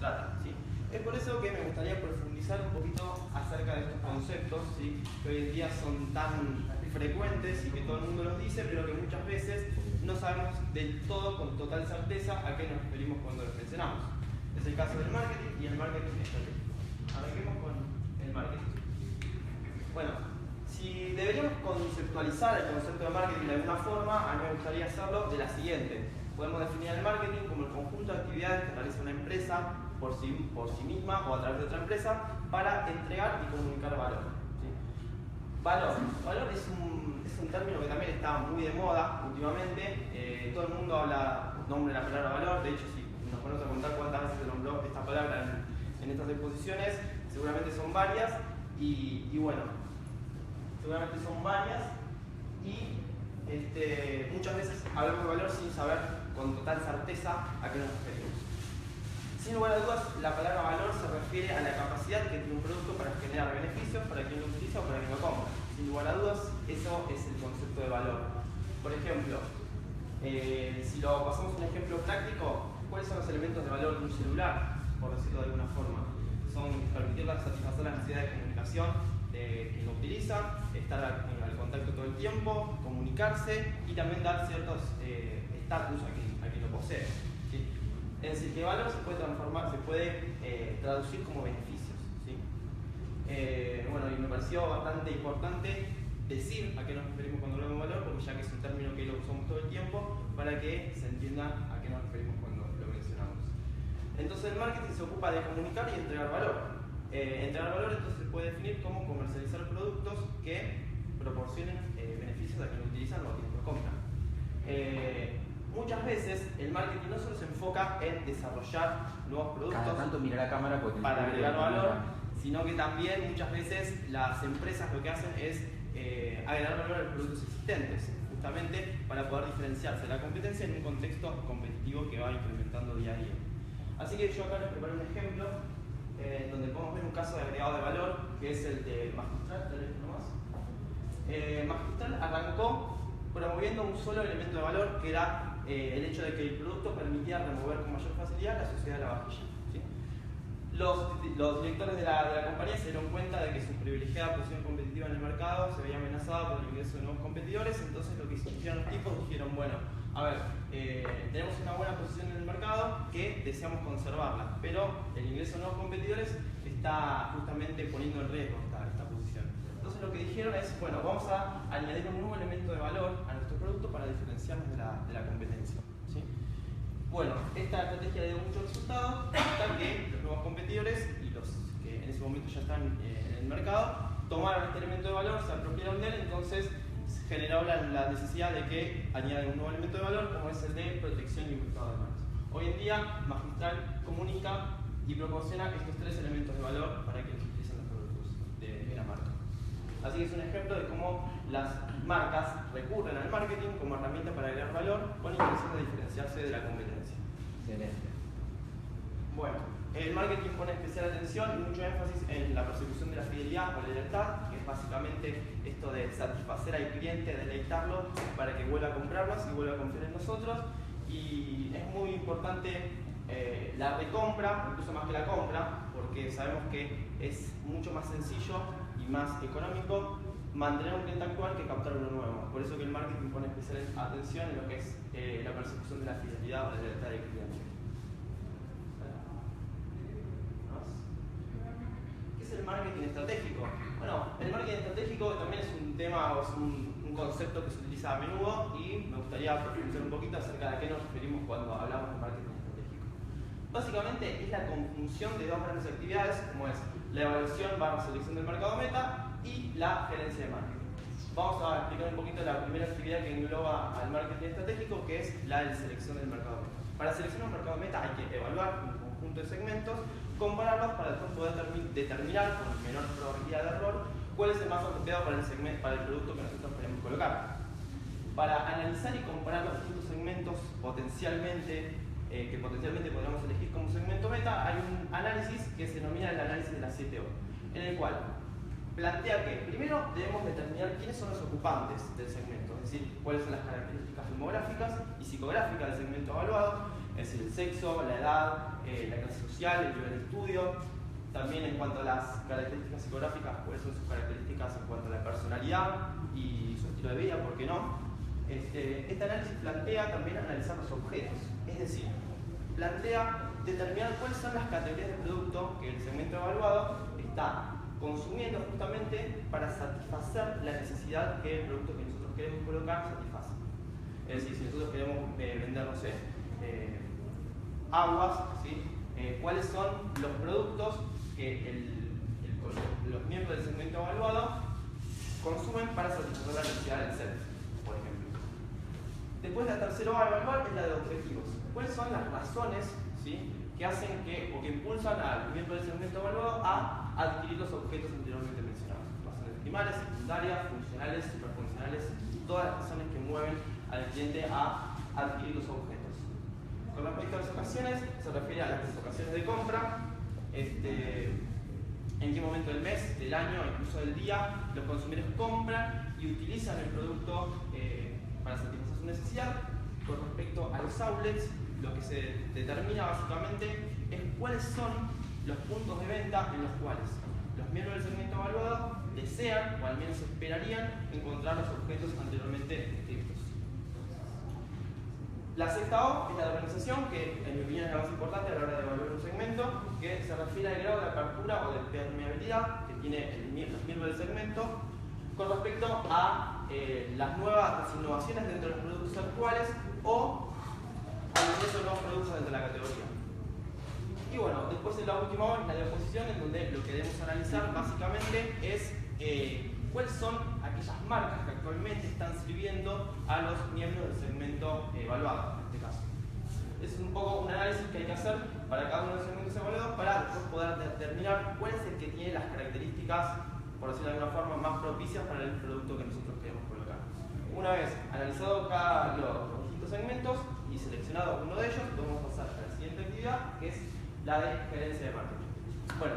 trata, ¿sí? Es por eso que me gustaría profundizar un poquito acerca de estos conceptos, ¿sí? Que hoy en día son tan frecuentes y que todo el mundo los dice, pero que muchas veces no sabemos del todo con total certeza a qué nos referimos cuando los mencionamos. Es el caso del marketing y el marketing estratégico. Arranquemos con el marketing. Bueno, si deberíamos conceptualizar el concepto de marketing de alguna forma, a mí me gustaría hacerlo de la siguiente. Podemos definir el marketing como el conjunto de actividades que realiza una empresa por sí misma o a través de otra empresa para entregar y comunicar valor, ¿sí? Valor es un término que también está muy de moda últimamente. Todo el mundo nombra la palabra valor. De hecho, si nos ponemos a contar cuántas veces se nombró esta palabra en estas exposiciones, seguramente son varias. Y bueno, seguramente son varias. Y muchas veces hablamos de valor sin saber con total certeza a qué nos referimos. Sin lugar a dudas, la palabra valor se refiere a la capacidad que tiene un producto para generar beneficios para quien lo utiliza o para quien lo compra. Sin lugar a dudas, eso es el concepto de valor. Por ejemplo, si lo pasamos a un ejemplo práctico, ¿cuáles son los elementos de valor de un celular? Por decirlo de alguna forma. Son permitir satisfacer las necesidades de comunicación de quien lo utiliza, estar al contacto todo el tiempo, comunicarse y también dar ciertos estatus a quien lo posee, ¿sí? Es decir, que valor se puede transformar, se puede traducir como beneficios, ¿sí? Bueno, y me pareció bastante importante decir a qué nos referimos cuando hablamos de valor, porque ya que es un término que lo usamos todo el tiempo, para que se entienda a qué nos referimos cuando lo mencionamos. Entonces el marketing se ocupa de comunicar y entregar valor. Entregar valor entonces se puede definir como comercializar productos que proporcionen beneficios a quienes lo utilizan o a quienes lo compran. Muchas veces el marketing no solo se enfoca en desarrollar nuevos productos para agregar valor, sino que también muchas veces las empresas lo que hacen es agregar valor a los productos existentes, justamente para poder diferenciarse de la competencia en un contexto competitivo que va incrementando día a día. Así que yo acá les preparé un ejemplo donde podemos ver un caso de agregado de valor, que es el de Magistral. Magistral arrancó promoviendo un solo elemento de valor, que era el hecho de que el producto permitía remover con mayor facilidad la suciedad de la vajilla, ¿sí? Los directores de la compañía se dieron cuenta de que su privilegiada posición competitiva en el mercado se veía amenazada por el ingreso de nuevos competidores. Entonces lo que hicieron los tipos dijeron, bueno, a ver, tenemos una buena posición en el mercado que deseamos conservarla, pero el ingreso de nuevos competidores está justamente poniendo en riesgo esta posición. Entonces lo que dijeron es, bueno, vamos a añadir un nuevo elemento de valor a nuestro producto para diferenciarnos de la competencia, ¿sí? Bueno, esta estrategia dio muchos resultados hasta que los nuevos competidores y los que en ese momento ya están en el mercado tomaron este elemento de valor, se apropiaron de él, entonces generó la necesidad de que añadan un nuevo elemento de valor, como es el de protección y mercado de marcas. Hoy en día, Magistral comunica y proporciona estos tres elementos de valor para quienes utilizan los productos de la marca. Así que es un ejemplo de cómo las marcas recurren al marketing como herramienta para agregar valor con la intención de diferenciarse de la competencia. Excelente. Bueno, el marketing pone especial atención y mucho énfasis en la persecución de la fidelidad o la lealtad, que es básicamente esto de satisfacer al cliente, deleitarlo para que vuelva a comprarnos y vuelva a confiar en nosotros. Y es muy importante la recompra, incluso más que la compra, porque sabemos que es mucho más sencillo y más económico mantener un cliente actual que captar uno nuevo. Por eso que el marketing pone especial atención en lo que es la persecución de la fidelidad o de la lealtad del cliente. ¿Qué es el marketing estratégico? Bueno, el marketing estratégico también es un tema o es un concepto que se utiliza a menudo y me gustaría profundizar un poquito acerca de a qué nos referimos cuando hablamos de marketing estratégico. Básicamente es la conjunción de dos grandes actividades, como es la evaluación / selección del mercado meta y la gerencia de marketing. Vamos a explicar un poquito la primera actividad que engloba al marketing estratégico, que es la de selección del mercado meta. Para seleccionar un mercado meta hay que evaluar un conjunto de segmentos, compararlos para después poder determinar con menor probabilidad de error cuál es el más apropiado para el producto que nosotros queremos colocar. Para analizar y comparar los distintos segmentos que potencialmente podríamos elegir como segmento meta, hay un análisis que se denomina el análisis de las 7 O, en el cual plantea que primero debemos determinar quiénes son los ocupantes del segmento, es decir, cuáles son las características demográficas y psicográficas del segmento evaluado, es decir, el sexo, la edad, la clase social, el nivel de estudio. También en cuanto a las características psicográficas, cuáles son sus características en cuanto a la personalidad y su estilo de vida, ¿por qué no? Este análisis plantea también analizar los objetos, es decir, plantea determinar cuáles son las categorías de producto que el segmento evaluado está consumiendo justamente para satisfacer la necesidad que el producto que nosotros queremos colocar satisface. Es decir, si nosotros queremos vender, no sé, aguas, ¿sí? ¿Cuáles son los productos que los miembros del segmento evaluado consumen para satisfacer la necesidad del servicio, por ejemplo? Después la tercera a evaluar es la de objetivos. ¿Cuáles son las razones, ¿sí?, que hacen o que impulsan al miembro del segmento evaluado a adquirir los objetos anteriormente mencionados? Razones primarias, secundarias, funcionales, superfuncionales, todas las razones que mueven al cliente a adquirir los objetos. Con respecto a las ocasiones, se refiere a las ocasiones de compra, en qué momento del mes, del año, incluso del día, los consumidores compran y utilizan el producto para satisfacer su necesidad. Con respecto a los outlets, lo que se determina básicamente es cuáles son los puntos de venta en los cuales los miembros del segmento evaluado desean, o al menos esperarían, encontrar los objetos anteriormente descritos. La sexta O es la de organización, que en mi opinión es la más importante a la hora de evaluar un segmento, que se refiere al grado de apertura o de permeabilidad que tienen los miembros del segmento con respecto a las innovaciones dentro de los productos actuales o al ingreso de nuevos productos dentro de la categoría. Y bueno, después en la última O es la de oposición, en donde lo que debemos analizar básicamente es cuáles son aquellas marcas que actualmente están sirviendo a los miembros del segmento evaluado, en este caso. Es un poco un análisis que hay que hacer para cada uno de los segmentos evaluados para después poder determinar cuál es el que tiene las características, por decirlo de alguna forma, más propicias para el producto que nosotros queremos colocar. Una vez analizado cada los distintos segmentos y seleccionado uno de ellos, podemos pasar a la siguiente actividad, que es la de gerencia de marketing. Bueno,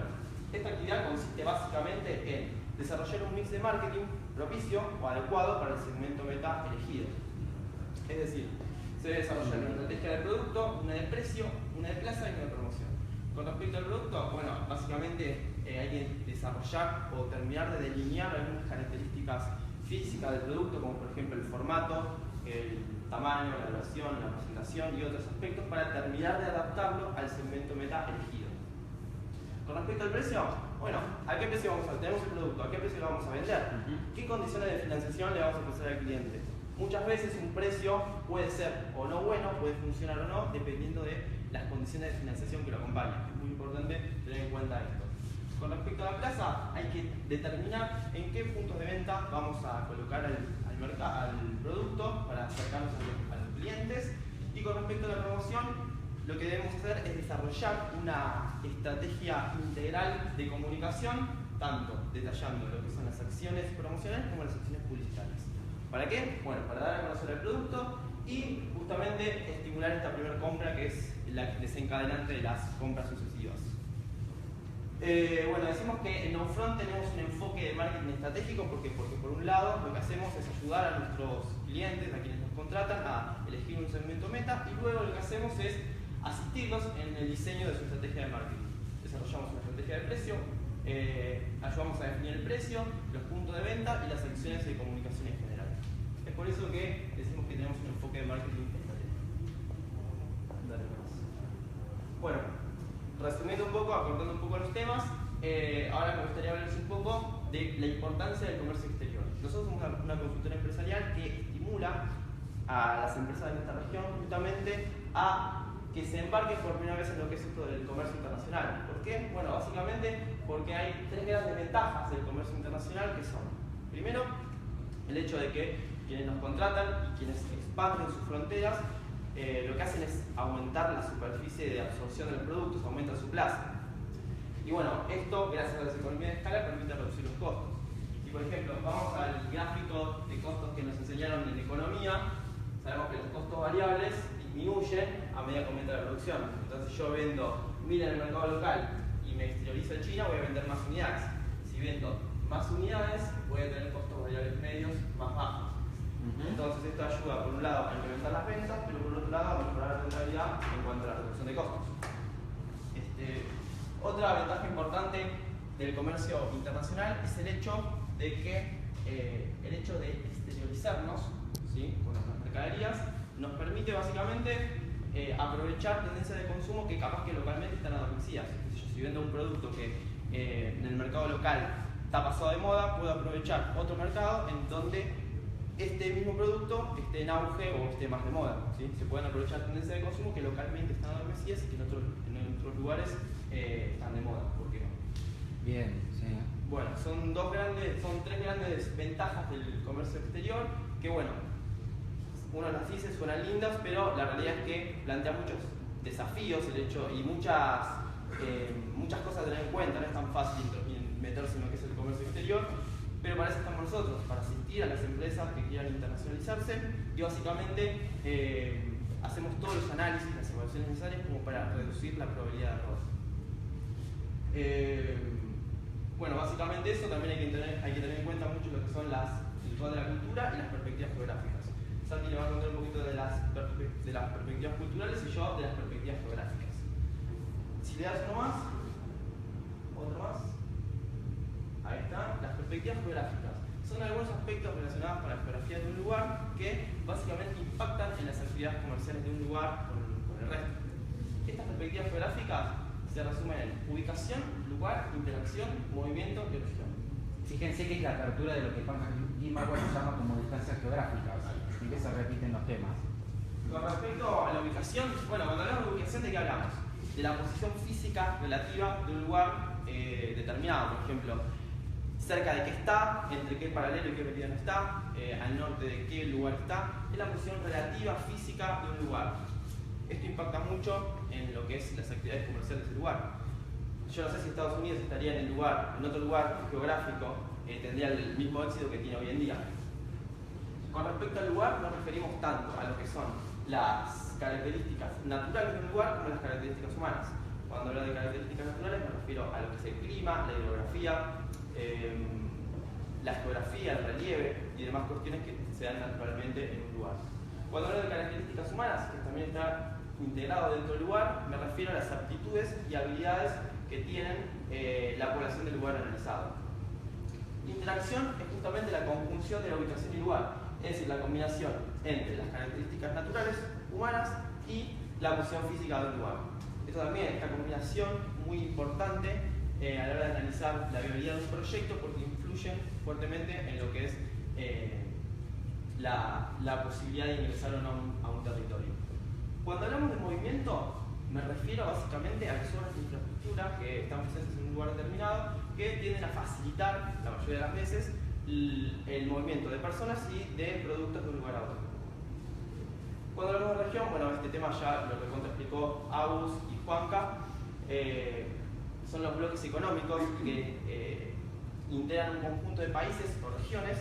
esta actividad consiste básicamente en desarrollar un mix de marketing propicio o adecuado para el segmento meta elegido. Es decir, se debe desarrollar una estrategia de producto, una de precio, una de plaza y una de promoción. Con respecto al producto, bueno, básicamente hay que desarrollar o terminar de delinear algunas características físicas del producto, como por ejemplo el formato, el tamaño, la duración, la presentación y otros aspectos para terminar de adaptarlo al segmento meta elegido. Con respecto al precio, bueno, ¿a qué precio vamos a tenemos el producto? ¿A qué precio lo vamos a vender? ¿Qué condiciones de financiación le vamos a ofrecer al cliente? Muchas veces un precio puede ser o no bueno, puede funcionar o no, dependiendo de las condiciones de financiación que lo acompañan. Es muy importante tener en cuenta esto. Con respecto a la plaza, hay que determinar en qué puntos de venta vamos a colocar al producto para acercarnos a los clientes. Y con respecto a la promoción, lo que debemos hacer es desarrollar una estrategia integral de comunicación, tanto detallando lo que son las acciones promocionales como las acciones publicitarias. ¿Para qué? Bueno, para dar a conocer el producto y justamente estimular esta primera compra, que es la desencadenante de las compras sucesivas. Bueno, decimos que en OnFront tenemos un enfoque de marketing estratégico porque por un lado lo que hacemos es ayudar a nuestros clientes, a quienes nos contratan, a elegir un segmento meta, y luego lo que hacemos es asistirlos en el diseño de su estrategia de marketing. Desarrollamos una estrategia de precio, ayudamos a definir el precio, los puntos de venta y las acciones de comunicación en general. Es por eso que decimos que tenemos un enfoque de marketing estratégico. Bueno, resumiendo un poco, acortando un poco los temas, ahora me gustaría hablarles un poco de la importancia del comercio exterior. Nosotros somos una consultora empresarial que estimula a las empresas de esta región justamente a que se embarquen por primera vez en lo que es esto del comercio internacional. ¿Por qué? Bueno, básicamente porque hay tres grandes ventajas del comercio internacional, que son, primero, el hecho de que quienes nos contratan y quienes expanden sus fronteras lo que hacen es aumentar la superficie de absorción de los productos, aumenta su plaza. Y bueno, esto, gracias a las economías de escala, permite reducir los costos. Y por ejemplo, vamos al gráfico de costos que nos enseñaron en economía. Sabemos que los costos variables disminuyen a medida que aumenta la producción. Entonces yo vendo 1000 en el mercado local y me exteriorizo en China, voy a vender más unidades. Si vendo más unidades, voy a tener costos variables medios más bajos. Entonces esto ayuda por un lado a incrementar las ventas, pero por otro lado a mejorar la rentabilidad en cuanto a la reducción de costos. Otra ventaja importante del comercio internacional es el hecho de que el hecho de exteriorizarnos, ¿sí?, con nuestras mercaderías nos permite básicamente aprovechar tendencias de consumo que capaz que localmente están adormecidas. Si vendo un producto que en el mercado local está pasado de moda, puedo aprovechar otro mercado en donde este mismo producto esté en auge o esté más de moda, ¿sí? Se pueden aprovechar tendencias de consumo que localmente están adormecidas y que en otros lugares están de moda, ¿por qué no? Bien, sí. Bueno, son tres grandes ventajas del comercio exterior que, bueno, uno las dice, suenan lindas, pero la realidad es que plantea muchos desafíos el hecho y muchas cosas a tener en cuenta. No es tan fácil meterse en lo que es el comercio exterior, pero para eso estamos nosotros, para asistir a las empresas que quieran internacionalizarse y básicamente hacemos todos los análisis, las evaluaciones necesarias como para reducir la probabilidad de error. Bueno, básicamente eso también hay que tener en cuenta mucho lo que son el rol de la cultura y las perspectivas geográficas. Santi le va a contar un poquito de las perspectivas culturales y yo de las perspectivas geográficas. Si le das uno más, otro más. Ahí está, las perspectivas geográficas. Son algunos aspectos relacionados con la geografía de un lugar que básicamente impactan en las actividades comerciales de un lugar con el resto. Estas perspectivas geográficas se resumen en ubicación, lugar, interacción, movimiento y región. Fíjense que es la apertura de lo que Jim Marquardt llama como distancias geográficas, en que se repiten los temas. Con respecto a la ubicación, bueno, cuando hablamos de ubicación, ¿de qué hablamos? De la posición física relativa de un lugar determinado, por ejemplo, cerca de qué está, entre qué paralelo y qué meridiano está, al norte de qué lugar está, es la posición relativa física de un lugar. Esto impacta mucho en lo que es las actividades comerciales del lugar. Yo no sé si Estados Unidos estaría en otro lugar geográfico, tendría el mismo éxito que tiene hoy en día. Con respecto al lugar, nos referimos tanto a lo que son las características naturales del lugar como las características humanas. Cuando hablo de características naturales me refiero a lo que es el clima, la hidrografía, la geografía, el relieve y demás cuestiones que se dan naturalmente en un lugar. Cuando hablo de características humanas, que también está integrado dentro del lugar, me refiero a las aptitudes y habilidades que tienen la población del lugar analizado. Interacción es justamente la conjunción de la ubicación y lugar, es decir, la combinación entre las características naturales, humanas y la posición física del lugar. Esto también, esta combinación muy importante a la hora de analizar la viabilidad de un proyecto porque influyen fuertemente en lo que es la posibilidad de ingresar o no a un territorio. Cuando hablamos de movimiento, me refiero básicamente a las obras de infraestructura que están presentes en un lugar determinado que tienden a facilitar, la mayoría de las veces, el movimiento de personas y de productos de un lugar a otro. Cuando hablamos de región, bueno, este tema ya lo explicó Agus y Juanca, son los bloques económicos que integran un conjunto de países o regiones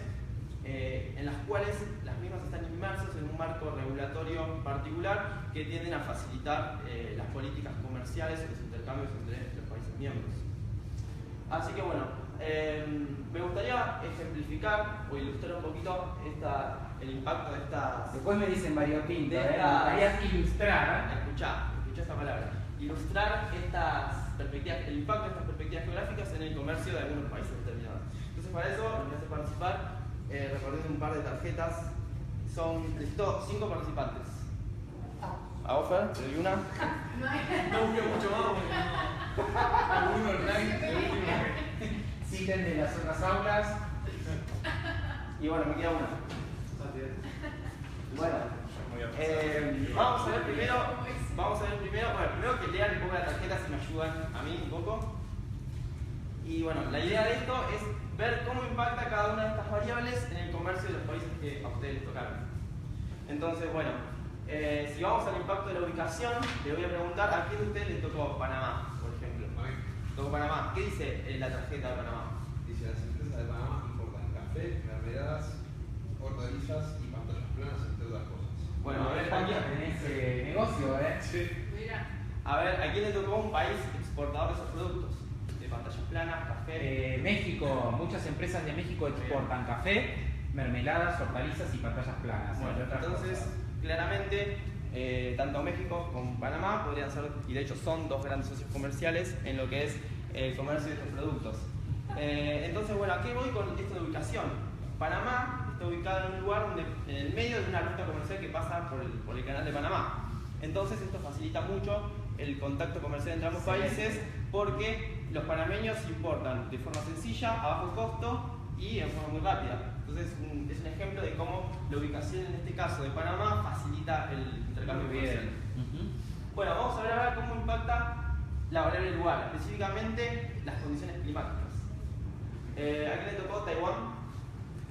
en las cuales las mismas están inmersas en un marco regulatorio particular que tienden a facilitar las políticas comerciales y los intercambios entre los países miembros. Así que bueno, me gustaría ejemplificar o ilustrar un poquito el impacto de estas... Después me dicen variopinto, me gustaría ilustrar, escuchá esta palabra, ilustrar el impacto de estas perspectivas geográficas en el comercio de algunos países determinados. Entonces para eso los que hacen participar, recorriendo un par de tarjetas, necesito 5 participantes. ¿A Ofer? ¿Te doy una? No busqué mucho más. Alguno online. Citen de las otras aulas. Y bueno, me queda una. Bueno, vamos a ver primero, primero que lean un poco la tarjeta si me ayudan a mí un poco. Y bueno, la idea de esto es ver cómo impacta cada una de estas variables en el comercio de los países que a ustedes les tocaron. Entonces, bueno, si vamos al impacto de la ubicación, le voy a preguntar a quién de ustedes les tocó Panamá, por ejemplo. Tocó Panamá. ¿Qué dice la tarjeta de Panamá? Dice, las empresas de Panamá importan café, mermeladas, hortalizas y pantallas planas, entre otras cosas. Bueno, a ver, Juanca, tenés negocio, Sí. Mira. A ver, ¿a quién le tocó un país exportador de esos productos? De pantallas planas, café. México, muchas empresas de México exportan café mermeladas, hortalizas y pantallas planas. Bueno, entre otras entonces, cosas. claramente, tanto México como Panamá podrían ser, y de hecho son dos grandes socios comerciales en lo que es el comercio de estos productos. Entonces, bueno, ¿a qué voy con esto de ubicación? Panamá está ubicado en un lugar donde, en el medio de una ruta comercial que pasa por el canal de Panamá. Entonces, esto facilita mucho el contacto comercial entre ambos países porque los panameños importan de forma sencilla, a bajo costo y en forma muy rápida. Entonces, es un ejemplo de cómo la ubicación en este caso de Panamá facilita el intercambio comercial. Bueno, vamos a ver ahora cómo impacta la variable del lugar, específicamente las condiciones climáticas. ¿A quién le tocó Taiwán?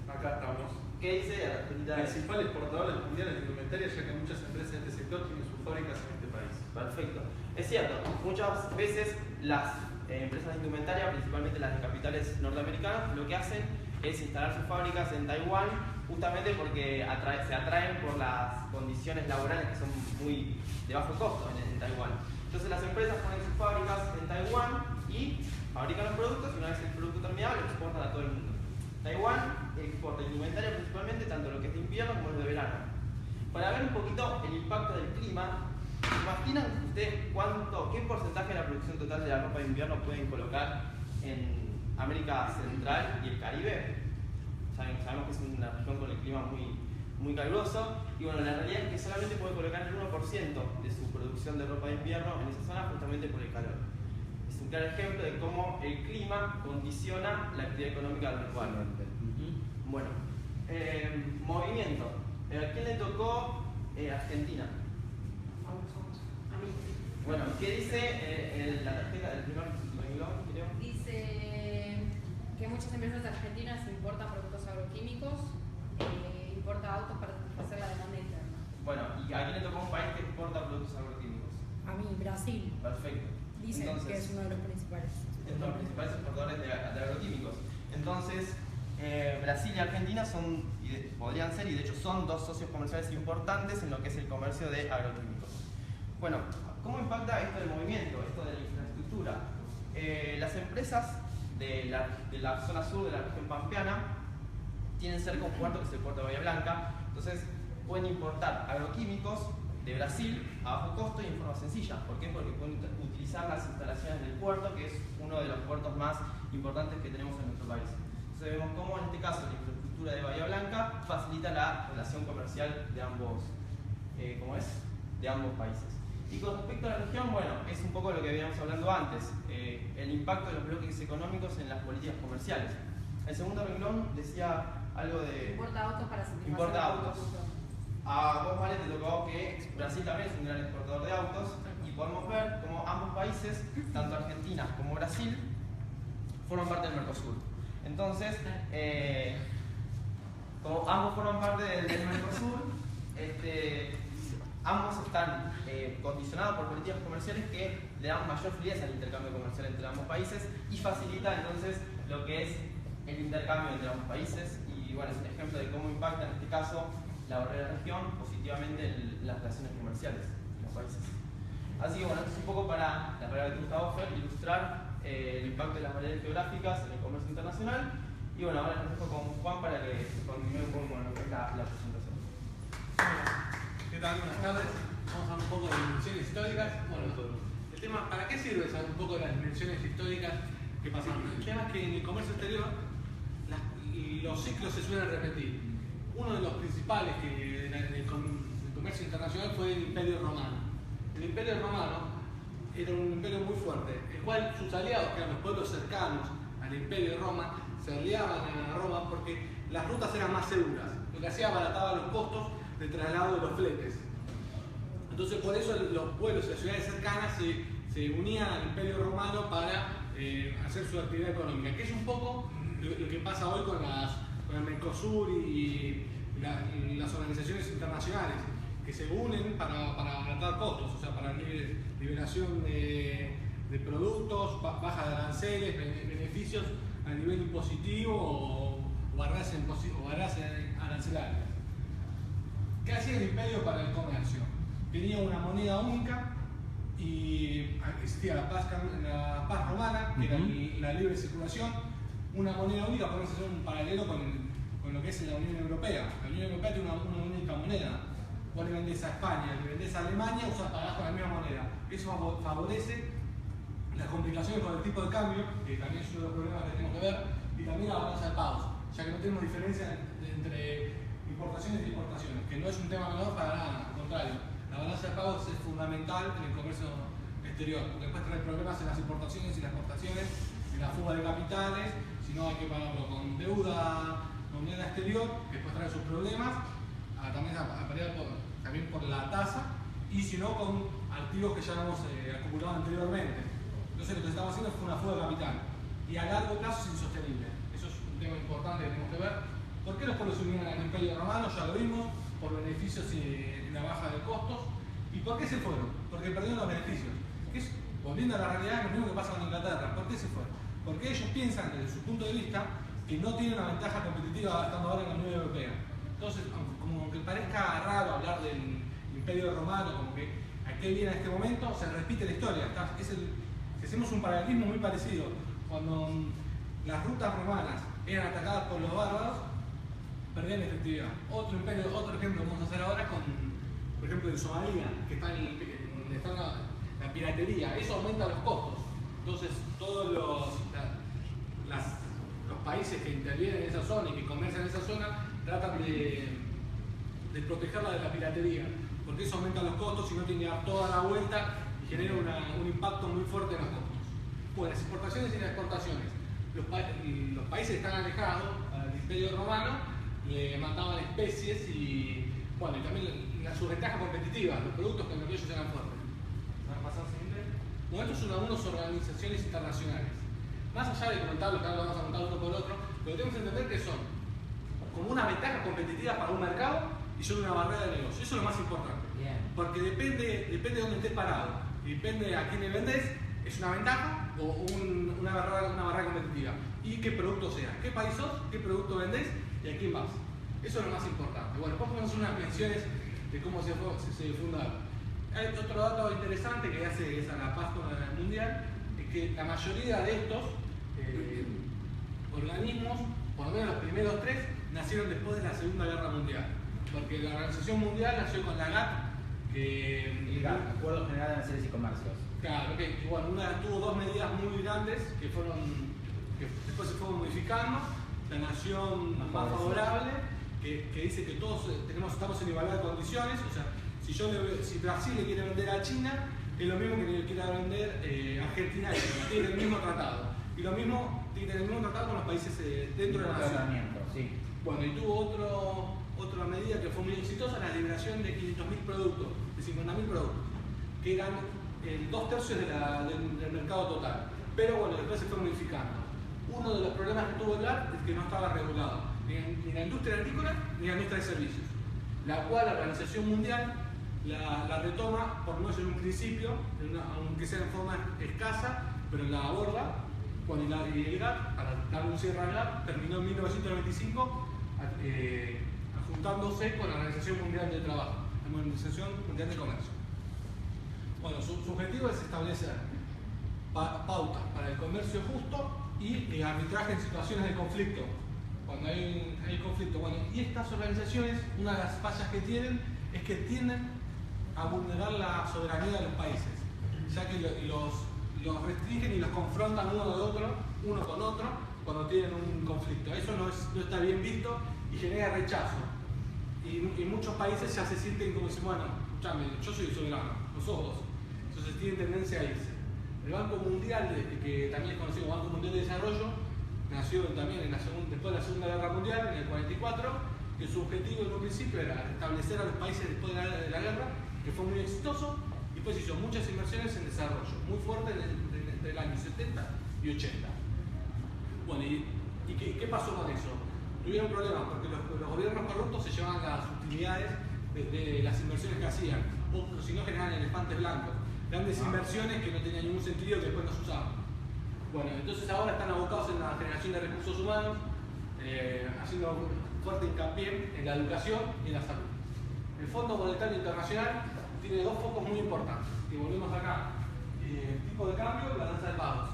Acá estamos. ¿Qué dice Argentina? Principal exportador mundial de indumentaria, ya que muchas empresas de este sector tienen sus fábricas en este país. Perfecto. Es cierto, muchas veces las empresas de indumentaria, principalmente las de capitales norteamericanas, lo que hacen es instalar sus fábricas en Taiwán justamente porque se atraen por las condiciones laborales que son muy de bajo costo en Taiwán. Entonces las empresas ponen sus fábricas en Taiwán y fabrican los productos y una vez el producto terminado lo exportan a todo el mundo. Taiwán exporta indumentaria principalmente tanto lo que es de invierno como lo de verano. Para ver un poquito el impacto del clima, ¿imaginan ustedes qué porcentaje de la producción total de la ropa de invierno pueden colocar en América Central y el Caribe? Sabemos que es una región con el clima muy caluroso y bueno, la realidad es que solamente puede colocar el 1% de su producción de ropa de invierno en esa zona justamente por el calor. Es un claro ejemplo de cómo el clima condiciona la actividad económica del lugar. Bueno, movimiento. ¿A quién le tocó Argentina? Bueno, ¿qué dice la tarjeta del primer renglón? Dice que muchas empresas argentinas importan productos agroquímicos, importa autos para satisfacer la demanda interna. Bueno, ¿y a quién le tocó un país que exporta productos agroquímicos? A mí, Brasil. Perfecto. Dicen Entonces, que es uno de los principales. Es uno de los principales exportadores de agroquímicos. Entonces, Brasil y Argentina podrían ser, y de hecho son, dos socios comerciales importantes en lo que es el comercio de agroquímicos. Bueno, ¿cómo impacta esto del movimiento, esto de la infraestructura? Las empresas de la zona sur de la región pampeana tienen cerca un puerto que es el puerto de Bahía Blanca, entonces pueden importar agroquímicos de Brasil a bajo costo y en forma sencilla. ¿Por qué? Porque pueden utilizar las instalaciones del puerto, que es uno de los puertos más importantes que tenemos en nuestro país. Entonces vemos cómo en este caso la infraestructura de Bahía Blanca facilita la relación comercial de ambos, de ambos países. Y con respecto a la región, bueno, es un poco lo que veníamos hablando antes, el impacto de los bloques económicos en las políticas comerciales. El segundo renglón decía algo de... Importa autos para satisfacer. Importa autos. A vos, Vale, te tocó que Brasil también es un gran exportador de autos y podemos ver cómo ambos países, tanto Argentina como Brasil, forman parte del Mercosur. Entonces, como ambos forman parte del Mercosur, ambos están condicionados por políticas comerciales que le dan mayor fluidez al intercambio comercial entre ambos países y facilita entonces lo que es el intercambio entre ambos países. Y bueno, es un ejemplo de cómo impacta en este caso la barrera de región positivamente en las relaciones comerciales de los países. Así que bueno, esto es un poco para la palabra de Gustavo Fer, ilustrar el impacto de las barreras geográficas en el comercio internacional. Y bueno, ahora les dejo con Juan para que continúe un poco con lo que es la presentación. ¿Qué tal? Buenas tardes. Vamos a hablar un poco de dimensiones históricas. Bueno, el tema, ¿para qué sirve saber un poco de las dimensiones históricas que pasaron? El tema es que en el comercio exterior los ciclos se suelen repetir. Uno de los principales del comercio internacional fue el Imperio Romano. El Imperio Romano era un imperio muy fuerte, el cual sus aliados, que eran los pueblos cercanos al Imperio de Roma, se aliaban a Roma porque las rutas eran más seguras, lo que hacía abarataba los costos de traslado de los fletes. Entonces por eso los pueblos y las ciudades cercanas se unían al Imperio Romano para hacer su actividad económica, que es un poco lo que pasa hoy con el Mercosur y las organizaciones internacionales, que se unen para abaratar costos, o sea, para liberación de productos, baja de aranceles, beneficios a nivel impositivo o barreras arancelarias. ¿Qué hacía el imperio para el comercio? Tenía una moneda única y existía la paz romana, que era la libre circulación, una moneda única, podemos hacer un paralelo con con lo que es la Unión Europea. La Unión Europea tiene una única moneda. Vos le vendés a España, le vendés a Alemania, pagás con la misma moneda. Eso favorece las complicaciones con el tipo de cambio, que también es uno de los problemas que tenemos que ver, y también la balanza de pagos, ya que no tenemos diferencia entre importaciones y exportaciones, que no es un tema menor para nada, al contrario. La balanza de pagos es fundamental en el comercio exterior, porque después trae problemas en las importaciones y las exportaciones, en la fuga de capitales, si no hay que pagarlo con deuda, moneda exterior, que después trae sus problemas, también por la tasa, y si no con activos que ya hemos acumulado anteriormente. Entonces lo que estamos haciendo fue una fuga de capital, y a largo plazo es insostenible. Eso es un tema importante que tenemos que ver. ¿Por qué los pueblos se unieron al Imperio Romano? Ya lo vimos, por beneficios en la baja de costos. ¿Y por qué se fueron? Porque perdieron los beneficios. Que es, volviendo a la realidad, lo mismo que pasa con Inglaterra. ¿Por qué se fueron? Porque ellos piensan, desde su punto de vista, que no tienen una ventaja competitiva estando ahora en la Unión Europea. Entonces, como que parezca raro hablar del Imperio Romano, como que a qué viene en este momento, se repite la historia. Si hacemos un paralelismo muy parecido, cuando las rutas romanas eran atacadas por los bárbaros, perdían efectividad. Otro ejemplo que vamos a hacer ahora es con, por ejemplo, en Somalia, que está la piratería. Eso aumenta los costos. Entonces, todos los países que intervienen en esa zona y que comercian en esa zona tratan de protegerla de la piratería, porque eso aumenta los costos y no tiene que dar toda la vuelta y genera un impacto muy fuerte en los costos. Bueno, las importaciones y las exportaciones. Los países están alejados al Imperio Romano, le mataban especies y también la subventaja competitiva, los productos con los que ellos eran fuertes. Bueno, estos son algunas organizaciones internacionales. Más allá de comentar lo que ahora vamos a contar uno por otro, lo que tenemos que entender que son como una ventaja competitiva para un mercado y son una barrera de negocio. Eso es lo más importante. Bien. Porque depende de dónde estés parado, y depende a quién le vendés, es una ventaja o una barrera competitiva. Y qué producto sea, qué país sos, qué producto vendés y a quién vas. Eso es lo más importante. Bueno, después podemos hacer unas menciones de cómo se fundaron. Hay otro dato interesante que hace esa la paz mundial, es que la mayoría de estos organismos, por lo menos los primeros tres, nacieron después de la Segunda Guerra Mundial. Porque la Organización Mundial nació con la GATT, El GATT, Acuerdo General de Aranceles y Comercios. Claro, que una tuvo dos medidas muy grandes que después se fueron modificando. La nación más favorable, que dice que todos estamos en igualdad de condiciones. O sea, si Brasil le quiere vender a China, es lo mismo que le quiera vender Argentina a China. Tienen el mismo tratado. Y lo mismo tienen el mismo tratado con los países dentro de la nación. Sí. Bueno, y tuvo otra medida que fue muy exitosa, la liberación de 500.000 productos, de 50.000 productos, que eran 2/3 del mercado total. Pero bueno, después se fue modificando. Uno de los problemas que tuvo el GATT es que no estaba regulado, ni la industria agrícola ni la industria de servicios, la cual la Organización Mundial la retoma, por no menos en un principio, aunque sea en forma escasa, pero la aborda. Y el GATT, para darle un cierre al GATT, terminó en 1995 juntándose con la Organización Mundial del Trabajo, la Organización Mundial de Comercio. Bueno, su objetivo es establecer pautas para el comercio justo y arbitraje en situaciones de conflicto, cuando hay conflicto. Bueno, y estas organizaciones, una de las fallas que tienen es que tienden a vulnerar la soberanía de los países, ya que los restringen y los confrontan uno con otro, cuando tienen un conflicto. Eso no está bien visto y genera rechazo. Y muchos países ya se sienten como si, bueno, escúchame, yo soy soberano, no sos vos. Entonces tienen tendencia a irse. El Banco Mundial, que también es conocido como Banco Mundial de Desarrollo, nació también después de la Segunda Guerra Mundial, en el 44, que su objetivo en un principio era restablecer a los países después de la guerra, que fue muy exitoso, y después hizo muchas inversiones en desarrollo, muy fuerte entre el año 70 y 80. Bueno, ¿y qué pasó con eso? Tuvieron problemas porque los gobiernos corruptos se llevaban las utilidades de las inversiones que hacían, o si no generaban elefantes blancos, grandes inversiones que no tenían ningún sentido y que después no se usaban. Bueno, entonces ahora están abocados en la generación de recursos humanos, haciendo fuerte hincapié en la educación y en la salud. El Fondo Monetario Internacional tiene dos focos muy importantes, y volvemos acá, tipo de cambio y balanza de pagos.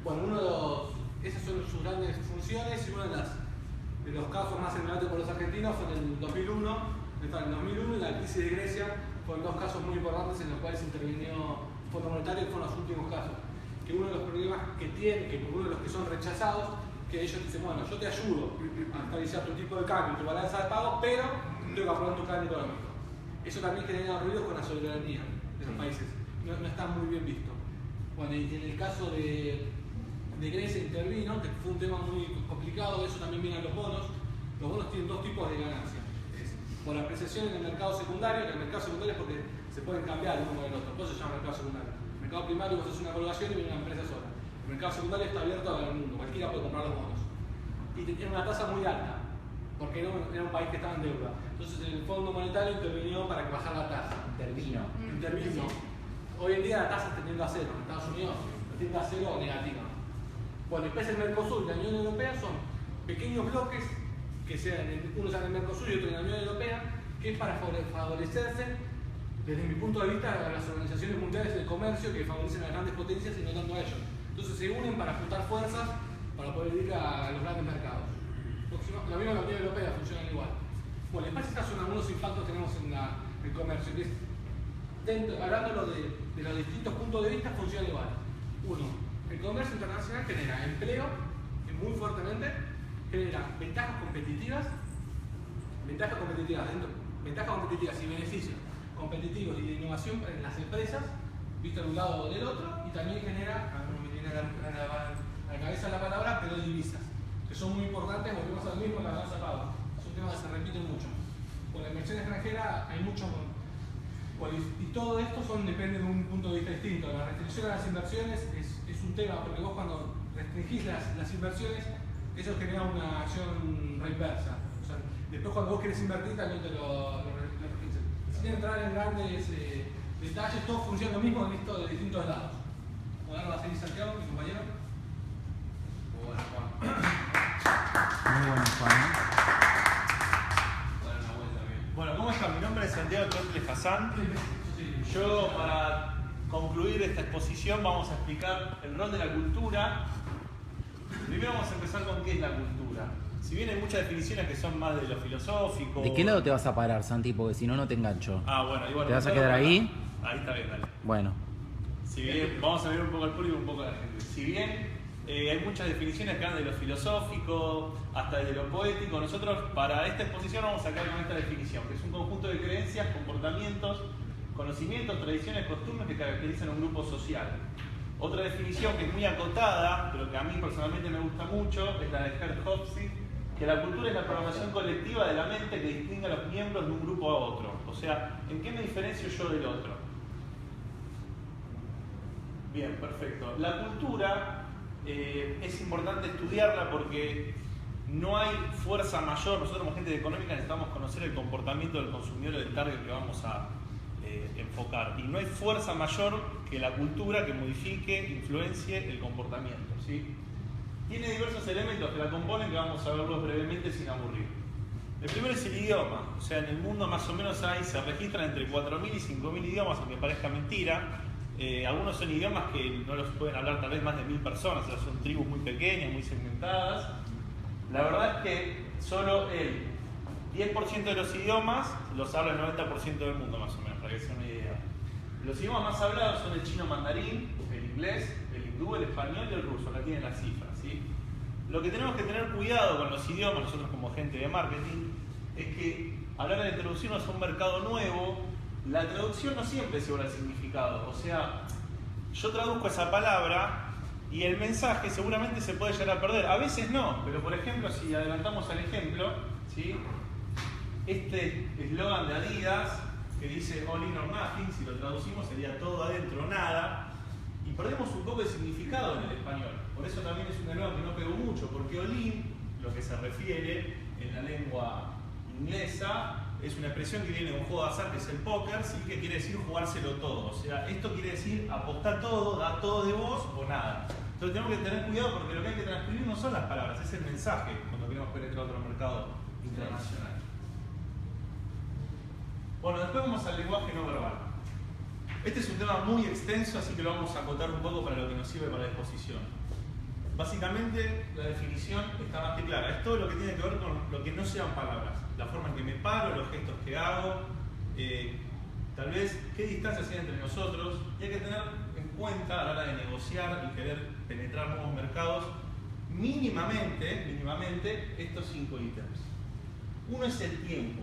Bueno, esas son sus grandes funciones, y una de los casos más emblemáticos por los argentinos son en el 2001, en el 2001 y la crisis de Grecia, fueron dos casos muy importantes en los cuales intervino el Fondo Monetario, que fueron los últimos casos. Que uno de los problemas que tienen, que uno de los que son rechazados, que ellos dicen, bueno, yo te ayudo a actualizar tu tipo de cambio, tu balanza de pago, pero tengo que aprobar tu plan económico. Eso también genera ruidos con la soberanía de los países. No está muy bien visto. Bueno, y en el caso de Grecia intervino, que fue un tema muy complicado, eso también viene a los bonos. Los bonos tienen dos tipos de ganancia. Por apreciación en el mercado secundario, que el mercado secundario es porque se pueden cambiar uno con el otro, por eso se llama mercado secundario. El mercado primario vos haces una colocación y viene una empresa sola. El mercado secundario está abierto al mundo, cualquiera puede comprar los bonos. Y tiene una tasa muy alta, porque era un país que estaba en deuda. Entonces el Fondo Monetario intervino para que bajara la tasa. Intervino. Hoy en día la tasa está tendiendo a cero. En Estados Unidos tiende a cero o negativa. Bueno, después el Mercosur y la Unión Europea son pequeños bloques, que uno sea en el Mercosur y otro en la Unión Europea, que es para favorecerse, desde mi punto de vista, a las organizaciones mundiales del comercio que favorecen a las grandes potencias y no tanto a ellos. Entonces se unen para juntar fuerzas para poder ir a los grandes mercados. La misma la Unión Europea funciona igual. Bueno, después estos son algunos impactos que tenemos en el comercio, que es, hablándolo de los distintos puntos de vista, funciona igual. Uno, el comercio internacional genera empleo, muy fuertemente, genera ventajas competitivas y beneficios competitivos y de innovación en las empresas, visto de un lado o del otro, y también genera, no me viene a la cabeza la palabra, pero divisas, que son muy importantes, volvemos al mismo, la balanza de pago. Es un tema que se repite mucho. Con la inversión extranjera hay mucho, y todo esto depende de un punto de vista distinto. La restricción a las inversiones es un tema, porque vos cuando restringís las inversiones, eso genera una acción reinversa. O sea, después cuando vos querés invertir también te lo restringís. Sin entrar en grandes detalles, todo funciona lo mismo visto de distintos lados. Bueno, ahora va a seguir Santiago, mi compañero. Bueno, Juan. Muy bueno, Juan. Dar una vuelta bien. Bueno, ¿cómo están? Mi nombre es Santiago Trotle Hassan. Yo, para concluir esta exposición, vamos a explicar el rol de la cultura. Primero vamos a empezar con qué es la cultura. Si bien hay muchas definiciones que son más de lo filosófico... ¿De qué lado te vas a parar, Santi? Porque si no, no te engancho. Ah, bueno, y bueno. ¿Te vas a quedar ahí? Ahí está bien, dale. Bueno. Si bien, vamos a ver un poco al público y un poco a la gente. Si bien hay muchas definiciones que van de lo filosófico hasta de lo poético, nosotros para esta exposición vamos a sacar con esta definición, que es un conjunto de creencias, comportamientos, conocimientos, tradiciones, costumbres que caracterizan a un grupo social. Otra definición que es muy acotada, pero que a mí personalmente me gusta mucho, es la de Gerd Hofstede, que la cultura es la programación colectiva de la mente que distingue a los miembros de un grupo a otro. O sea, ¿en qué me diferencio yo del otro? Bien, perfecto. La cultura es importante estudiarla porque no hay fuerza mayor. Nosotros como gente económica necesitamos conocer el comportamiento del consumidor del target que vamos a enfocar. Y no hay fuerza mayor que la cultura que modifique, influencie el comportamiento, ¿sí? Tiene diversos elementos que la componen que vamos a verlos brevemente sin aburrir. El primero es el idioma. O sea, en el mundo más o menos se registran entre 4.000 y 5.000 idiomas, aunque parezca mentira. Algunos son idiomas que no los pueden hablar tal vez más de 1.000 personas, o sea, son tribus muy pequeñas, muy segmentadas. La verdad es que solo el 10% de los idiomas los habla el 90% del mundo más o menos, para que se den una idea. Los idiomas más hablados son el chino mandarín, el inglés, el hindú, el español y el ruso, acá tienen las cifras, ¿sí? Lo que tenemos que tener cuidado con los idiomas, nosotros como gente de marketing, es que a la hora de traducirnos a un mercado nuevo, la traducción no siempre se vuelve el significado. O sea, yo traduzco esa palabra y el mensaje seguramente se puede llegar a perder. A veces no, pero por ejemplo, si adelantamos al ejemplo, ¿sí? Este eslogan de Adidas que dice all in or nothing, si lo traducimos sería todo adentro, nada, y perdemos un poco de significado en el español. Por eso también es un eslogan que no pegó mucho, porque all in, lo que se refiere en la lengua inglesa, es una expresión que viene de un juego de azar que es el póker, ¿sí? Que quiere decir jugárselo todo. O sea, esto quiere decir apostar todo, dar todo de vos o nada. Entonces tenemos que tener cuidado porque lo que hay que transcribir no son las palabras, es el mensaje cuando queremos penetrar otro mercado internacional. Bueno, después vamos al lenguaje no verbal. Este es un tema muy extenso, así que lo vamos a acotar un poco para lo que nos sirve para la exposición. Básicamente, la definición está más que clara. Es todo lo que tiene que ver con lo que no sean palabras. La forma en que me paro, los gestos que hago, tal vez qué distancias hay entre nosotros. Y hay que tener en cuenta a la hora de negociar y querer penetrar nuevos mercados, mínimamente estos 5 ítems. Uno es el tiempo.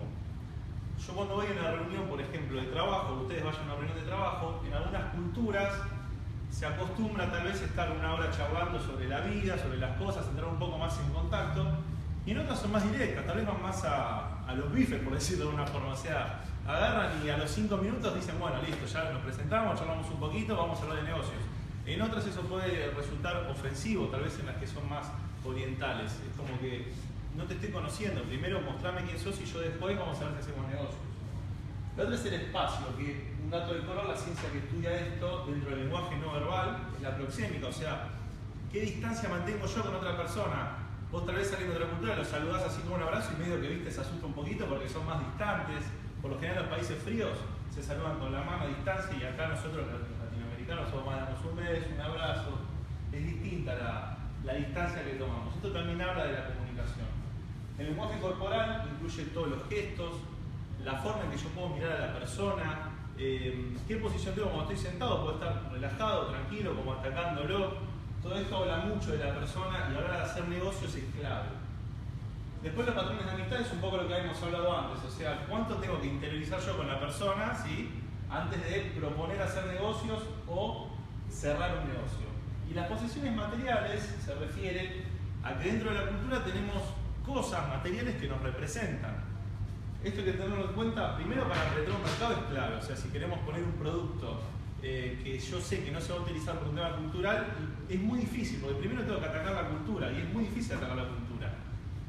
Yo cuando voy a una reunión, por ejemplo, de trabajo, ustedes vayan a una reunión de trabajo, en algunas culturas se acostumbra tal vez estar una hora charlando sobre la vida, sobre las cosas, entrar un poco más en contacto, y en otras son más directas, tal vez van más a los bifes, por decirlo de una forma. O sea, agarran y a los 5 minutos dicen, bueno, listo, ya nos presentamos, charlamos un poquito, vamos a hablar de negocios. En otras eso puede resultar ofensivo, tal vez en las que son más orientales. Es como que no te estoy conociendo, primero mostrame quién sos y yo después vamos a ver si hacemos negocios. La otra es el espacio, que un dato de color, la ciencia que estudia esto dentro del lenguaje no verbal, es la proxémica, o sea, ¿qué distancia mantengo yo con otra persona? Vos tal vez saliendo de otra cultura lo saludás así como un abrazo y medio que viste se asusta un poquito porque son más distantes. Por lo general los países fríos se saludan con la mano a distancia y acá nosotros los latinoamericanos somos más damos un beso, un abrazo. Es distinta la distancia que tomamos. Esto también habla de la comunicación. El lenguaje corporal incluye todos los gestos, la forma en que yo puedo mirar a la persona, qué posición tengo cuando estoy sentado, puedo estar relajado, tranquilo, como atacándolo. Todo esto habla mucho de la persona y a la hora de hacer negocios es clave. Después los patrones de amistad es un poco lo que habíamos hablado antes, o sea, cuánto tengo que interiorizar yo con la persona, ¿sí?, antes de proponer hacer negocios o cerrar un negocio. Y las posesiones materiales se refieren a que dentro de la cultura tenemos cosas materiales que nos representan. Esto hay que tenerlo en cuenta, primero para penetrar un mercado es clave, o sea, si queremos poner un producto que yo sé que no se va a utilizar por un tema cultural, es muy difícil, porque primero tengo que atacar la cultura, y es muy difícil atacar la cultura.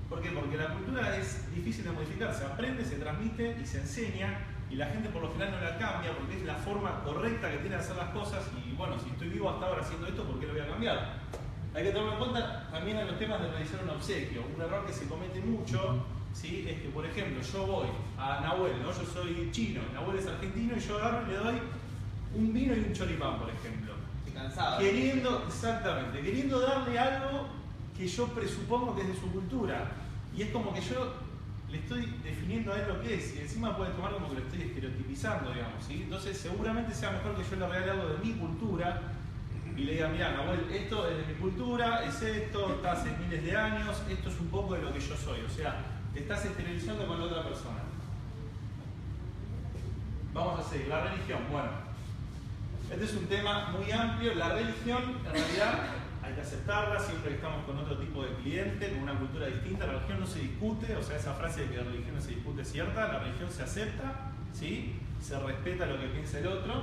¿Por qué? Porque la cultura es difícil de modificar, se aprende, se transmite y se enseña, y la gente por lo general no la cambia, porque es la forma correcta que tiene de hacer las cosas, y bueno, si estoy vivo hasta ahora haciendo esto, ¿por qué lo voy a cambiar? Hay que tenerlo en cuenta también en los temas de realizar un obsequio. Un error que se comete mucho, ¿sí?, es que, por ejemplo, yo voy a Nahuel, ¿no? Yo soy chino, Nahuel es argentino, y yo agarro y le doy un vino y un choripán, por ejemplo. Estoy cansado. Exactamente, queriendo darle algo que yo presupongo que es de su cultura. Y es como que yo le estoy definiendo a él lo que es, y encima puede tomar como que lo estoy estereotipizando, digamos, ¿sí? Entonces seguramente sea mejor que yo le regale algo de mi cultura y le diga, mira, Nahuel, esto es de mi cultura, es esto, está hace miles de años, esto es un poco de lo que yo soy. O sea, te estás exteriorizando con la otra persona. Vamos a seguir, la religión. Bueno, este es un tema muy amplio. La religión, en realidad, hay que aceptarla siempre que estamos con otro tipo de cliente, con una cultura distinta. La religión no se discute, o sea, esa frase de que la religión no se discute es cierta. La religión se acepta, ¿sí?, se respeta lo que piensa el otro.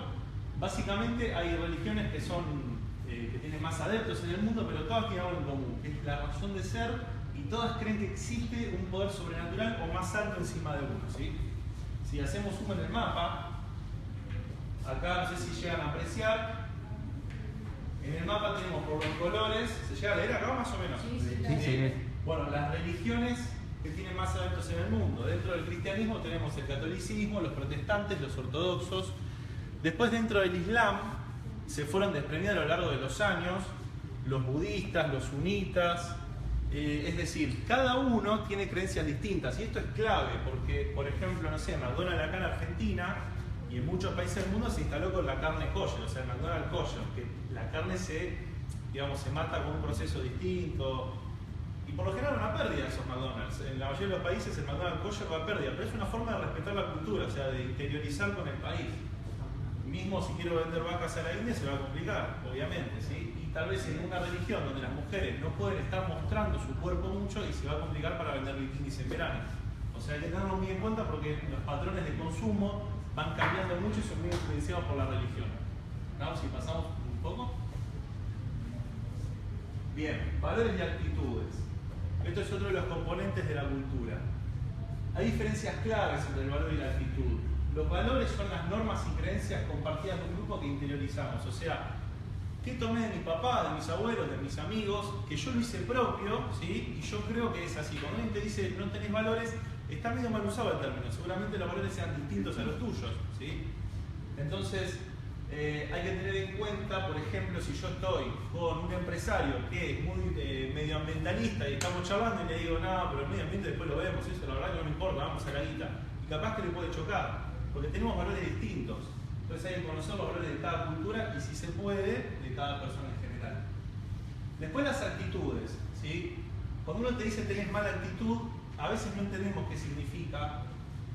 Básicamente hay religiones que son que tienen más adeptos en el mundo, pero todas tienen algo en común, que es la razón de ser, y todas creen que existe un poder sobrenatural o más alto encima de uno, ¿sí? Si hacemos zoom en el mapa, acá no sé si llegan a apreciar, en el mapa tenemos por los colores, ¿se llega a leer acá más o menos? Sí. Bueno, las religiones que tienen más adeptos en el mundo. Dentro del cristianismo tenemos el catolicismo, los protestantes, los ortodoxos. Después, dentro del islam, se fueron desprendiendo a lo largo de los años los budistas, los sunitas. Es decir, cada uno tiene creencias distintas, y esto es clave porque, por ejemplo, no sé, McDonald's acá en Argentina y en muchos países del mundo se instaló con la carne kosher, o sea, el McDonald's kosher, que la carne se mata con un proceso distinto, y por lo general una pérdida esos McDonald's. En la mayoría de los países el McDonald's kosher va a pérdida, pero es una forma de respetar la cultura, o sea, de interiorizar con el país. Mismo si quiero vender vacas a la India se va a complicar, obviamente, ¿sí? Y tal vez en una religión donde las mujeres no pueden estar mostrando su cuerpo mucho y se va a complicar para vender bikinis en verano. O sea, hay que tenerlo muy en cuenta porque los patrones de consumo van cambiando mucho y son muy influenciados por la religión. ¿No? Si pasamos un poco. Bien, valores y actitudes. Esto es otro de los componentes de la cultura. Hay diferencias claves entre el valor y la actitud. Los valores son las normas y creencias compartidas de un grupo que interiorizamos. O sea, ¿qué tomé de mi papá, de mis abuelos, de mis amigos? Que yo lo hice propio, ¿sí? Y yo creo que es así. Cuando alguien te dice no tenés valores, está medio mal usado el término. Seguramente los valores sean distintos a los tuyos, ¿sí? Entonces, hay que tener en cuenta, por ejemplo, si yo estoy con un empresario que es muy medioambientalista y estamos charlando y le digo, no, pero el medio ambiente después lo vemos, eso la verdad que no me importa, vamos a la guita. Y capaz que le puede chocar, porque tenemos valores distintos. Entonces hay que conocer los valores de cada cultura y, si se puede, de cada persona en general. Después las actitudes, ¿sí? Cuando uno te dice tenés mala actitud, a veces no entendemos qué significa.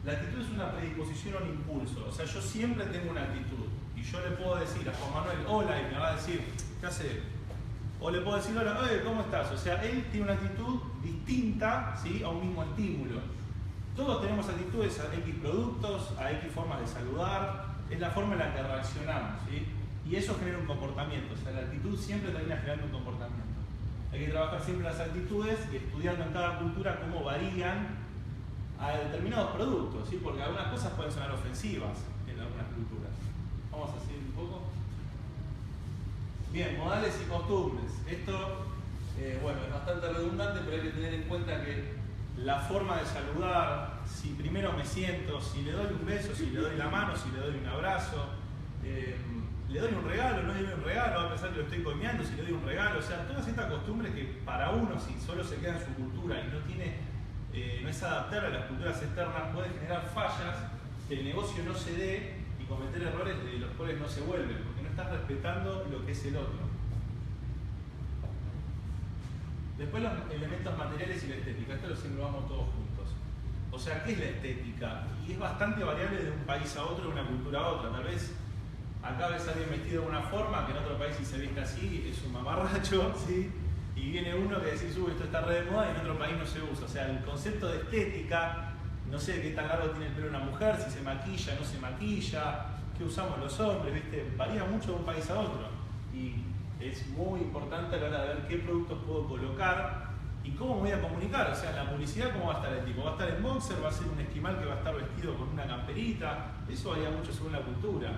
La actitud es una predisposición o un impulso. O sea, yo siempre tengo una actitud. Y yo le puedo decir a Juan Manuel, hola, y me va a decir, ¿qué hace? O le puedo decir, hola, ¿cómo estás? O sea, él tiene una actitud distinta, ¿sí?, a un mismo estímulo. Todos tenemos actitudes a X productos, a X formas de saludar. Es la forma en la que reaccionamos, ¿sí? Y eso genera un comportamiento. O sea, la actitud siempre termina generando un comportamiento. Hay que trabajar siempre las actitudes y estudiando en cada cultura cómo varían a determinados productos, ¿sí? Porque algunas cosas pueden sonar ofensivas en algunas culturas. Vamos a seguir un poco. Bien, modales y costumbres. Esto, bueno, es bastante redundante, pero hay que tener en cuenta que la forma de saludar, si primero me siento, si le doy un beso, si le doy la mano, si le doy un abrazo, le doy un regalo, no le doy un regalo, va a pensar que lo estoy comiendo, si le doy un regalo, o sea, todas estas costumbres que para uno, si solo se queda en su cultura y no tiene, no es adaptable a las culturas externas, puede generar fallas, que el negocio no se dé y cometer errores de los cuales no se vuelven, porque no estás respetando lo que es el otro. Después los elementos materiales y la estética, esto lo englobamos todos juntos. O sea, ¿qué es la estética? Y es bastante variable de un país a otro, de una cultura a otra. Tal vez acá ves a alguien vestido de una forma, que en otro país si se viste así es un mamarracho, ¿sí? Y viene uno que decís, esto está re de moda y en otro país no se usa. O sea, el concepto de estética, no sé qué tan largo tiene el pelo una mujer, si se maquilla, no se maquilla, qué usamos los hombres, ¿viste? Varía mucho de un país a otro. Y es muy importante a la hora de ver qué productos puedo colocar y cómo me voy a comunicar. O sea, en la publicidad, ¿cómo va a estar el tipo? ¿Va a estar en boxer? ¿Va a ser un esquimal que va a estar vestido con una camperita? Eso varía mucho según la cultura.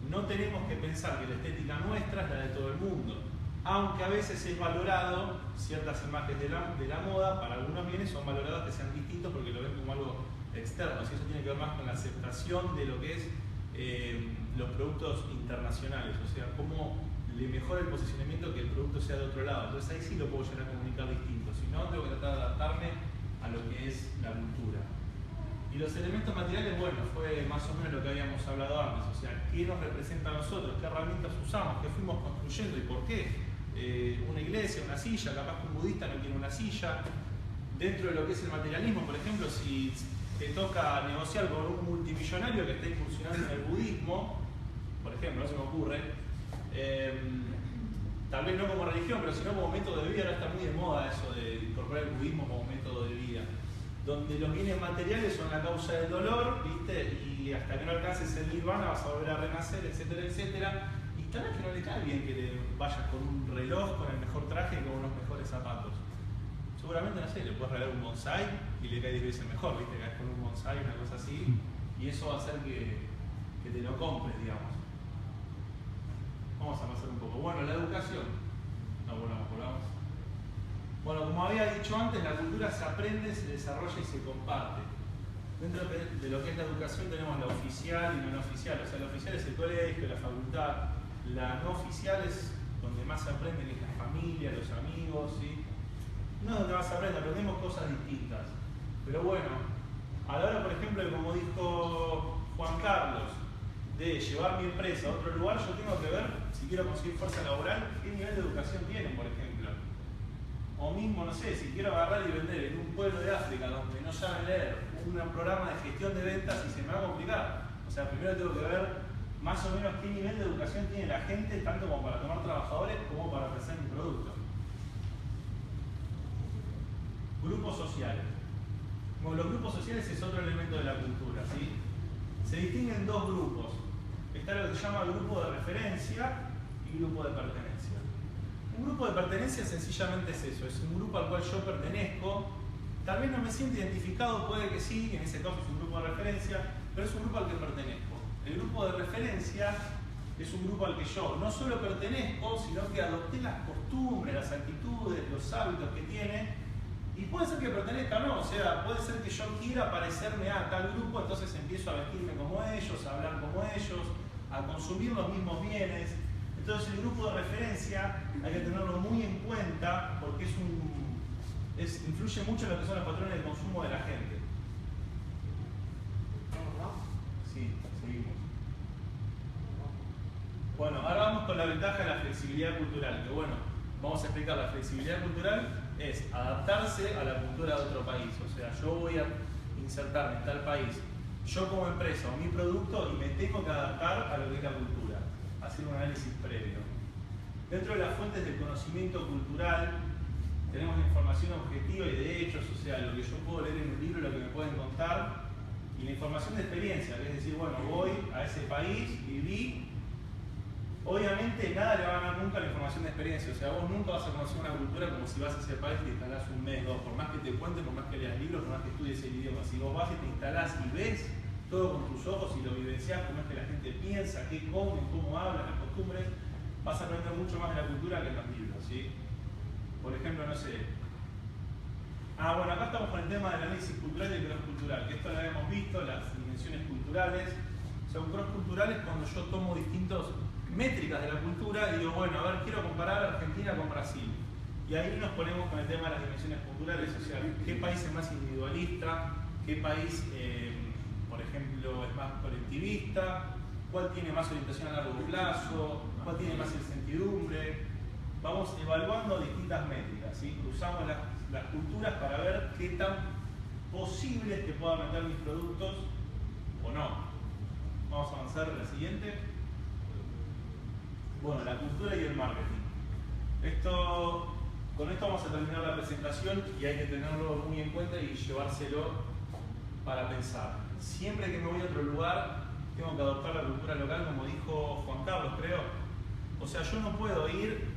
No tenemos que pensar que la estética nuestra es la de todo el mundo. Aunque a veces es valorado, ciertas imágenes de la moda, para algunos bienes son valoradas que sean distintos porque lo ven como algo externo. Así eso tiene que ver más con la aceptación de lo que es los productos internacionales. O sea, cómo le mejora el posicionamiento que el producto sea de otro lado. Entonces ahí sí lo puedo llegar a comunicar distinto. Si no, tengo que tratar de adaptarme a lo que es la cultura. Y los elementos materiales, bueno, fue más o menos lo que habíamos hablado antes. O sea, ¿qué nos representa a nosotros? ¿Qué herramientas usamos? ¿Qué fuimos construyendo? ¿Y por qué? Una iglesia, una silla, capaz que un budista no tiene una silla. Dentro de lo que es el materialismo, por ejemplo, si te toca negociar con un multimillonario que está incursionando en el budismo, por ejemplo, no se me ocurre, tal vez no como religión, pero sino como método de vida. Ahora está muy de moda eso de incorporar el budismo como método de vida, donde los bienes materiales son la causa del dolor, ¿viste? Y hasta que no alcances el nirvana vas a volver a renacer, etcétera, etcétera. Y tal vez que no le cae bien que le vayas con un reloj, con el mejor traje y con unos mejores zapatos. Seguramente, no sé, le puedes regalar un bonsai y le cae 10 veces mejor, ¿viste? Caes con un bonsai, una cosa así, y eso va a hacer que te lo compres, digamos. Vamos a pasar un poco. Bueno, la educación. No, volvamos. Bueno, como había dicho antes, la cultura se aprende, se desarrolla y se comparte. Dentro de lo que es la educación tenemos la oficial y la no oficial. O sea, la oficial es el colegio, la facultad. La no oficial es donde más se aprende, que es la familia, los amigos, ¿sí? No es donde más se aprende, aprendemos cosas distintas. Pero bueno, a la hora, por ejemplo, de como dijo Juan Carlos, de llevar mi empresa a otro lugar, yo tengo que ver, si quiero conseguir fuerza laboral, qué nivel de educación tienen, por ejemplo. O mismo, no sé, si quiero agarrar y vender en un pueblo de África donde no saben leer un programa de gestión de ventas y se me va a complicar. O sea, primero tengo que ver más o menos qué nivel de educación tiene la gente, tanto como para tomar trabajadores como para ofrecer mi producto. Grupos sociales. Bueno, los grupos sociales es otro elemento de la cultura, ¿sí? Se distinguen dos grupos. Está lo que se llama grupo de referencia y grupo de pertenencia. Un grupo de pertenencia sencillamente es eso, es un grupo al cual yo pertenezco. Tal vez no me siento identificado, puede que sí, en ese caso es un grupo de referencia, pero es un grupo al que pertenezco. El grupo de referencia es un grupo al que yo no solo pertenezco, sino que adopté las costumbres, las actitudes, los hábitos que tiene. Y puede ser que pertenezca o no, o sea, puede ser que yo quiera parecerme a tal grupo, entonces empiezo a vestirme como ellos, a hablar como ellos, a consumir los mismos bienes. Entonces el grupo de referencia hay que tenerlo muy en cuenta porque influye mucho en lo que son los patrones de consumo de la gente. Sí, seguimos. Bueno, ahora vamos con la ventaja de la flexibilidad cultural, que bueno, vamos a explicar. La flexibilidad cultural es adaptarse a la cultura de otro país. O sea, yo voy a insertarme en tal país, yo como empresa o mi producto, y me tengo que adaptar a lo que es la cultura, hacer un análisis previo. Dentro de las fuentes del conocimiento cultural tenemos la información objetiva y de hechos, o sea, lo que yo puedo leer en un libro, lo que me pueden contar, y la información de experiencia, que es decir, bueno, voy a ese país, viví. Obviamente nada le va a ganar nunca la información de experiencia, o sea, vos nunca vas a conocer una cultura como si vas a ese país y te instalás un mes, dos, por más que te cuenten, por más que leas libros, por más que estudies el idioma. Si vos vas y te instalás y ves todo con tus ojos y lo vivenciás, cómo es que la gente piensa, qué comen, cómo hablan, las costumbres, vas a aprender mucho más de la cultura que en los libros, ¿sí? Por ejemplo, no sé. Bueno, acá estamos con el tema del análisis cultural y el cross cultural, que esto lo habíamos visto, las dimensiones culturales. O sea, un cross cultural es cuando yo tomo distintas métricas de la cultura y digo, bueno, a ver, quiero comparar Argentina con Brasil. Y ahí nos ponemos con el tema de las dimensiones culturales, o sea, qué país es más individualista, qué país, por ejemplo, es más colectivista, cuál tiene más orientación a largo plazo, cuál tiene más incertidumbre. Vamos evaluando distintas métricas, ¿sí? Cruzamos las culturas para ver qué tan posible es que pueda vender mis productos o no. Vamos a avanzar a la siguiente. Bueno, la cultura y el marketing. Con esto vamos a terminar la presentación y hay que tenerlo muy en cuenta y llevárselo para pensar. Siempre que me voy a otro lugar, tengo que adoptar la cultura local, como dijo Juan Carlos, creo. O sea, yo no puedo ir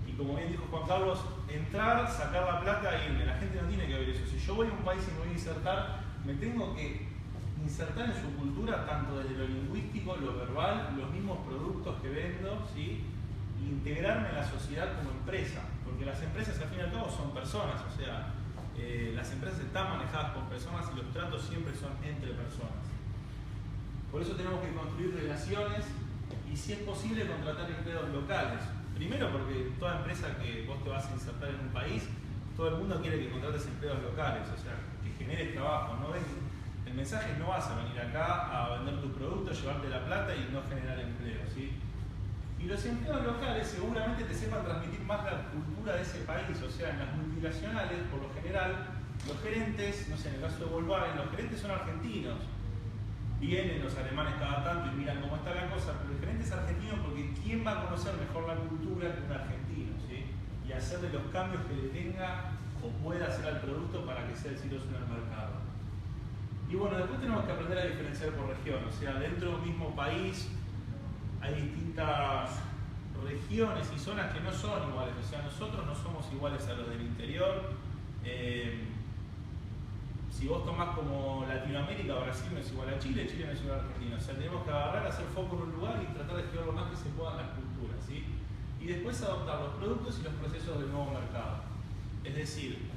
y, como bien dijo Juan Carlos, entrar, sacar la plata e irme. La gente no tiene que ver eso. Si yo voy a un país y me voy a insertar, me tengo que insertar en su cultura, tanto desde lo lingüístico, lo verbal, los mismos productos que vendo, ¿sí? E integrarme en la sociedad como empresa, porque las empresas al fin y al cabo son personas, o sea, las empresas están manejadas por personas y los tratos siempre son entre personas. Por eso tenemos que construir relaciones y, si es posible, contratar empleados locales. Primero porque toda empresa que vos te vas a insertar en un país, todo el mundo quiere que contrates empleados locales, o sea, que generes trabajo, ¿no? El mensaje no vas a venir acá a vender tu producto, llevarte la plata y no generar empleo, ¿sí? Y los empleados locales seguramente te sepan transmitir más la cultura de ese país, o sea, en las multinacionales, por lo general, los gerentes, no sé, en el caso de Volkswagen, los gerentes son argentinos. Vienen los alemanes cada tanto y miran cómo está la cosa, pero el gerente es argentino porque ¿quién va a conocer mejor la cultura que un argentino, ¿sí? Y hacerle los cambios que le tenga o pueda hacer al producto para que sea exitoso en el mercado. Y bueno, después tenemos que aprender a diferenciar por región, o sea, dentro del mismo país hay distintas regiones y zonas que no son iguales, o sea, nosotros no somos iguales a los del interior. Si vos tomás como Latinoamérica, Brasil no es igual a Chile, Chile no es igual a Argentina, o sea, tenemos que agarrar, hacer foco en un lugar y tratar de estudiar lo más que se pueda en las culturas, ¿sí? Y después adoptar los productos y los procesos del nuevo mercado. Es decir,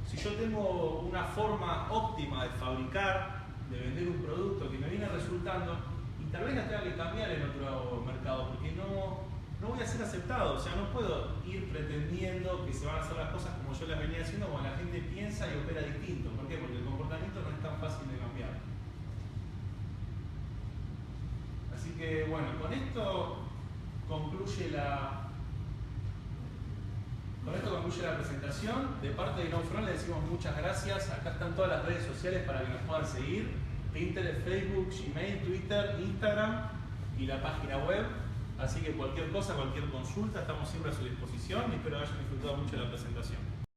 si yo tengo una forma óptima de fabricar, de vender un producto que me viene resultando, y tal vez la tenga que cambiar en otro mercado, porque no voy a ser aceptado, o sea, no puedo ir pretendiendo que se van a hacer las cosas como yo las venía haciendo, cuando la gente piensa y opera distinto. ¿Por qué? Porque el comportamiento no es tan fácil de cambiar. Así que, bueno, con esto concluye la presentación. De parte de Knowfront le decimos muchas gracias. Acá están todas las redes sociales para que nos puedan seguir: Pinterest, Facebook, Gmail, Twitter, Instagram y la página web. Así que cualquier cosa, cualquier consulta, estamos siempre a su disposición y espero hayan disfrutado mucho de la presentación.